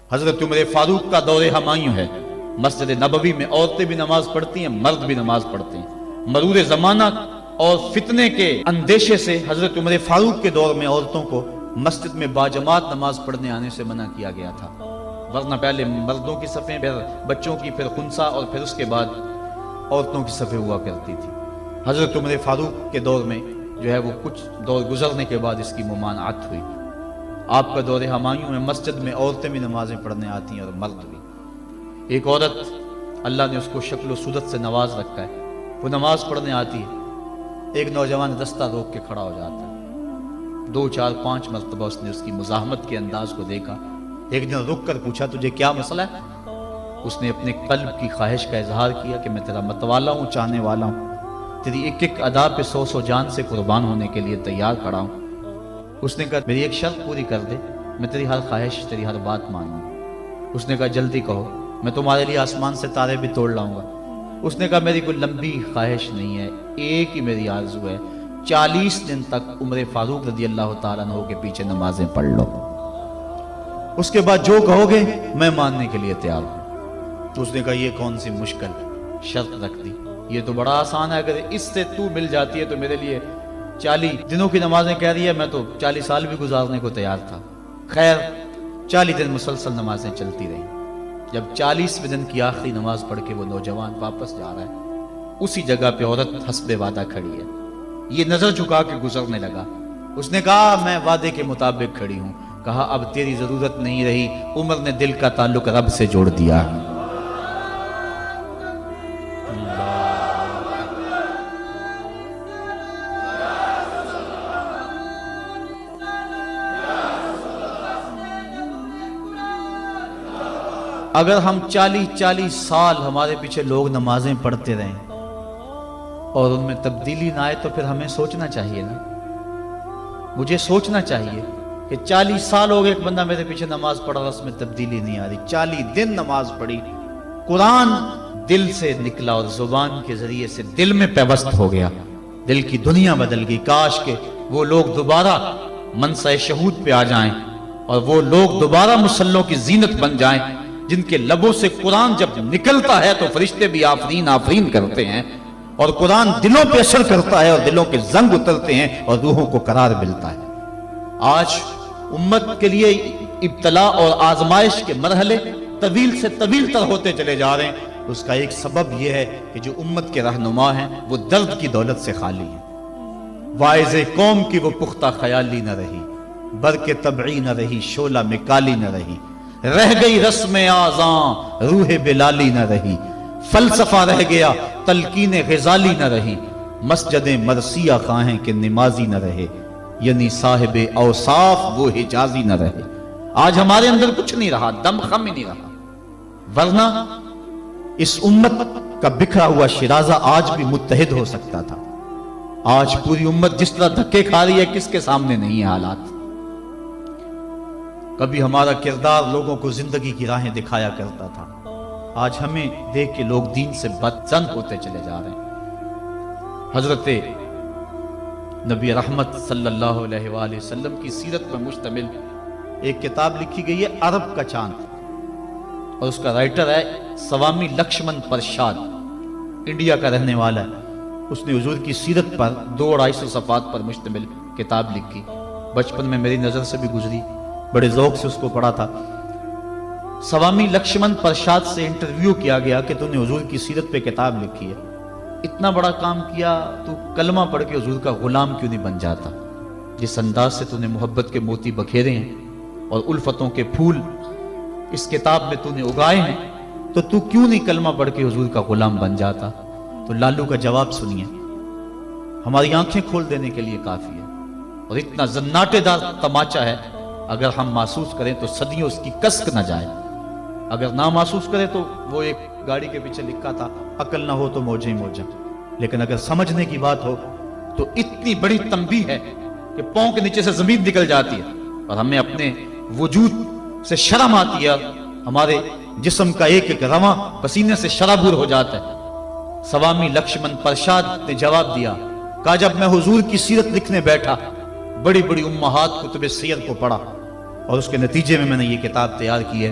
حضرت عمر فاروق کا دور ہمایوں ہے، مسجد نبوی میں عورتیں بھی نماز پڑھتی ہیں، مرد بھی نماز پڑھتے ہیں۔ مرور زمانہ اور فتنے کے اندیشے سے حضرت عمر فاروق کے دور میں عورتوں کو مسجد میں باجماعت نماز پڑھنے آنے سے منع کیا گیا تھا، ورنہ پہلے مردوں کی صفیں، پھر بچوں کی، پھر خنسا، اور پھر اس کے بعد عورتوں کی صفیں ہوا کرتی تھی۔ حضرت عمر فاروق کے دور میں جو ہے وہ کچھ دور گزرنے کے بعد اس کی ممانعت ہوئی۔ آپ کا دور ہمایوں میں مسجد میں عورتیں بھی نمازیں پڑھنے آتی ہیں اور مرد بھی۔ ایک عورت اللہ نے اس کو شکل و صورت سے نواز رکھا ہے، وہ نماز پڑھنے آتی ہے، ایک نوجوان رستہ روک کے کھڑا ہو جاتا ہے، 2 4 5 مرتبہ اس نے اس کی مزاحمت کے انداز کو دیکھا۔ ایک دن رک کر پوچھا تجھے کیا مسئلہ ہے؟ اس نے اپنے قلب کی خواہش کا اظہار کیا کہ میں تیرا متوالا ہوں، چاہنے والا ہوں، تیری ایک ایک ادا پہ 100 جان سے قربان ہونے کے لیے تیار کھڑا ہوں۔ اس نے کہا میری ایک شرط پوری کر دے، میں تیری ہر خواہش، تیری ہر بات مانوں۔ اس نے کہا جلدی کہو، میں تمہارے لیے آسمان سے تارے بھی توڑ لاؤں گا۔ اس نے کہا میری کوئی لمبی خواہش نہیں ہے، ایک ہی میری آرزو ہے، 40 دن تک عمر فاروق رضی اللہ تعالیٰ عنہ کے پیچھے نمازیں پڑھ لو، اس کے بعد جو کہو گے میں ماننے کے لیے تیار ہوں۔ تو اس نے کہا یہ کون سی مشکل شرط رکھ دی، یہ تو بڑا آسان ہے، اگر اس سے تو مل جاتی ہے تو میرے لیے 40 دنوں کی نمازیں کہہ رہی ہے، میں تو 40 سال بھی گزارنے کو تیار تھا۔ خیر 40 دن مسلسل نمازیں چلتی رہیں۔ جب 40ویں دن کی آخری نماز پڑھ کے وہ نوجوان واپس جا رہا ہے، اسی جگہ پہ عورت حسب وعدہ کھڑی ہے، یہ نظر جھکا کے گزرنے لگا۔ اس نے کہا میں وعدے کے مطابق کھڑی ہوں۔ کہا اب تیری ضرورت نہیں رہی، عمر نے دل کا تعلق رب سے جوڑ دیا۔ اگر ہم 40 سال ہمارے پیچھے لوگ نمازیں پڑھتے رہیں اور ان میں تبدیلی نہ آئے تو پھر ہمیں سوچنا چاہیے نا، مجھے سوچنا چاہیے کہ 40 سال ہو گئے ایک بندہ میرے پیچھے نماز پڑھا اور اس میں تبدیلی نہیں آ رہی، 40 دن نماز پڑھی، قرآن دل سے نکلا اور زبان کے ذریعے سے دل میں پیوست ہو گیا، دل کی دنیا بدل گئی۔ کاش کہ وہ لوگ دوبارہ منصہ شہود پہ آ جائیں اور وہ لوگ دوبارہ مصلوں کی زینت بن جائیں، جن کے لبوں سے قرآن جب نکلتا ہے تو فرشتے بھی آفرین آفرین کرتے ہیں، اور قرآن دلوں پہ اثر کرتا ہے اور دلوں کے زنگ اترتے ہیں اور روحوں کو قرار ملتا ہے۔ آج امت کے لیے ابتلا اور آزمائش کے مرحلے طویل سے طویل تر ہوتے چلے جا رہے ہیں۔ اس کا ایک سبب یہ ہے کہ جو امت کے رہنما ہیں وہ درد کی دولت سے خالی ہیں، واعظ قوم کی وہ پختہ خیالی نہ رہی، برق طبعی نہ رہی، شعلہ مکالی نہ رہی، رہ گئی رسم آذاں روح بلالی نہ رہی، فلسفہ رہ گیا تلقین غزالی نہ رہی، مسجد مرثیہ خواہیں کہ نمازی نہ رہے، یعنی صاحب اوصاف وہ حجازی نہ رہے۔ آج ہمارے اندر کچھ نہیں رہا، دم خم ہی نہیں رہا، ورنہ اس امت کا بکھرا ہوا شرازہ آج بھی متحد ہو سکتا تھا۔ آج پوری امت جس طرح دھکے کھا رہی ہے، کس کے سامنے نہیں ہے حالات۔ کبھی ہمارا کردار لوگوں کو زندگی کی راہیں دکھایا کرتا تھا، آج ہمیں دیکھ کے لوگ دین سے بدظن ہوتے چلے جا رہے ہیں۔ حضرت نبی رحمت صلی اللہ علیہ وآلہ وسلم کی سیرت پر مشتمل ایک کتاب لکھی گئی ہے عرب کا چاند، اور اس کا رائٹر ہے سوامی لکشمن پرشاد، انڈیا کا رہنے والا ہے۔ اس نے حضور کی سیرت پر 200-250 صفحات پر مشتمل کتاب لکھی۔ بچپن میں میری نظر سے بھی گزری، بڑے ذوق سے اس کو پڑھا تھا۔ سوامی لکشمن پرشاد سے انٹرویو کیا گیا کہ تو نے حضور کی سیرت پہ کتاب لکھی ہے، اتنا بڑا کام کیا، تو کلمہ پڑھ کے حضور کا غلام کیوں نہیں بن جاتا؟ جس انداز سے تو نے محبت کے موتی بکھیرے ہیں اور الفتوں کے پھول اس کتاب میں تو نے اگائے ہیں، تو کیوں نہیں کلمہ پڑھ کے حضور کا غلام بن جاتا؟ تو لالو کا جواب سنیے، ہماری آنکھیں کھول دینے کے لیے کافی ہے، اور اتنا زناٹے دار تماچا ہے، اگر ہم محسوس کریں تو صدیوں اس کی کسک نہ جائے، اگر نہ محسوس کریں تو وہ ایک گاڑی کے پیچھے لکھا تھا عقل نہ ہو تو موجیں موجیں، لیکن اگر سمجھنے کی بات ہو تو اتنی بڑی تنبیہ ہے کہ پاؤں کے نیچے سے زمین نکل جاتی ہے اور ہمیں اپنے وجود سے شرم آتی ہے، ہمارے جسم کا ایک ایک رواں پسینے سے شرابور ہو جاتا ہے۔ سوامی لکشمن پرشاد نے جواب دیا، کہا جب میں حضور کی سیرت لکھنے بیٹھا، بڑی بڑی امہات کتب سیر کو پڑھا، اور اس کے نتیجے میں نے یہ کتاب تیار کی ہے،